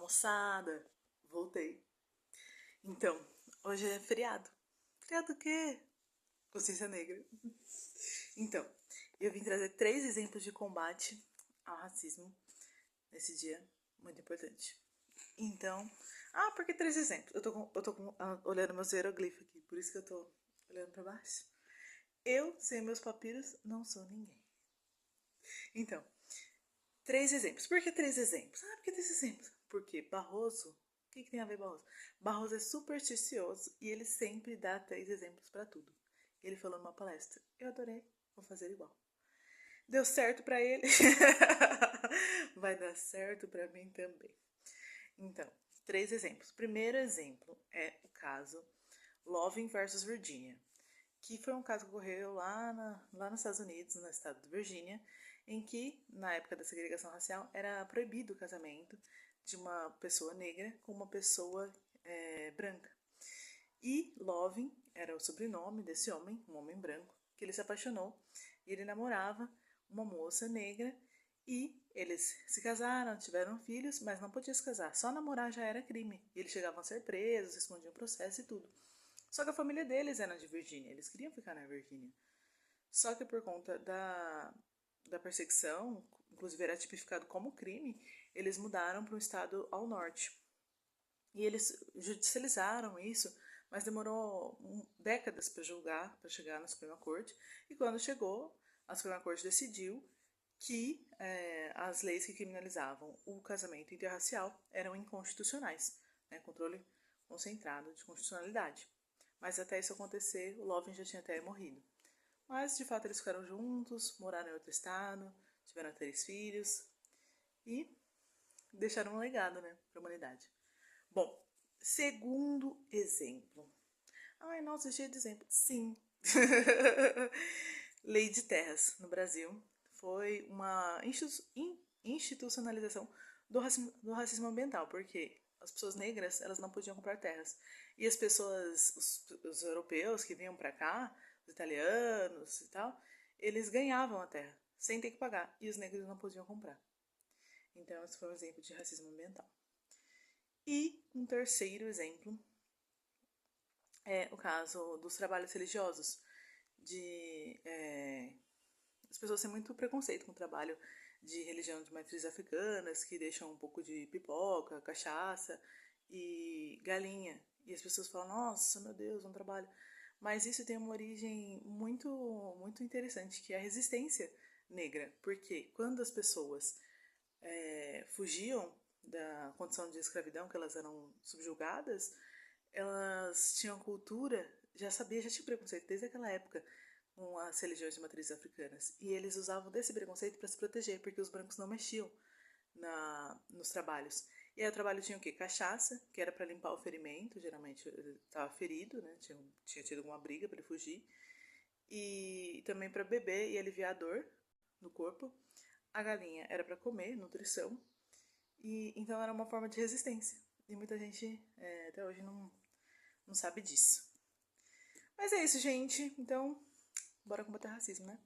moçada, voltei. Então, hoje é feriado. Feriado o quê? Consciência Negra. Então, eu vim trazer 3 exemplos de combate ao racismo nesse dia muito importante. Então, por que 3 exemplos? Eu tô olhando meus hieroglifos aqui, por isso que eu tô olhando pra baixo. Eu, sem meus papiros, não sou ninguém. Então, 3 exemplos. Por que 3 exemplos? Por que 3 exemplos? Porque Barroso, o que tem a ver Barroso? Barroso é supersticioso e ele sempre dá 3 exemplos pra tudo. Ele falou numa palestra, eu adorei, vou fazer igual. Deu certo pra ele, vai dar certo pra mim também. Então, 3 exemplos. Primeiro exemplo é o caso Loving versus Virginia, que foi um caso que ocorreu lá nos Estados Unidos, no estado de Virgínia, em que, na época da segregação racial, era proibido o casamento de uma pessoa negra com uma pessoa branca. E Loving era o sobrenome desse homem, um homem branco, que ele se apaixonou e ele namorava uma moça negra e eles se casaram, tiveram filhos, mas não podiam se casar. Só namorar já era crime. E eles chegavam a ser presos, escondiam o processo e tudo. Só que a família deles era de Virgínia, eles queriam ficar na Virgínia. Só que por conta da perseguição, inclusive era tipificado como crime, eles mudaram para um estado ao norte. E eles judicializaram isso, mas demorou décadas para julgar, para chegar na Suprema Corte. E quando chegou, a Suprema Corte decidiu que as leis que criminalizavam o casamento interracial eram inconstitucionais, né? Controle concentrado de constitucionalidade. Mas até isso acontecer, o Loving já tinha até morrido. Mas, de fato, eles ficaram juntos, moraram em outro estado, tiveram 3 filhos e deixaram um legado, né, para a humanidade. Bom, segundo exemplo. Ai, nossa, cheio de exemplo. Sim. Lei de terras no Brasil foi uma institucionalização do racismo ambiental, porque as pessoas negras, elas não podiam comprar terras. E as pessoas, os europeus que vinham para cá, os italianos e tal, eles ganhavam a terra, sem ter que pagar. E os negros não podiam comprar. Então, esse foi um exemplo de racismo ambiental. E um terceiro exemplo é o caso dos trabalhos religiosos, de as pessoas têm muito preconceito com o trabalho de religião de matrizes africanas, que deixam um pouco de pipoca, cachaça e galinha. E as pessoas falam, nossa, meu Deus, um trabalho. Mas isso tem uma origem muito, muito interessante, que é a resistência negra. Porque quando as pessoas fugiam da condição de escravidão, que elas eram subjugadas, elas tinham cultura, já tinha preconceito desde aquela época com as religiões de matrizes africanas. E eles usavam desse preconceito para se proteger, porque os brancos não mexiam nos trabalhos. E aí o trabalho tinha o quê? Cachaça, que era para limpar o ferimento, geralmente ele estava ferido, né? Tinha tido alguma briga para ele fugir. E também para beber e aliviar a dor no corpo. A galinha era para comer, nutrição. E então era uma forma de resistência. E muita gente até hoje não sabe disso. Mas é isso, gente. Então, bora combater racismo, né?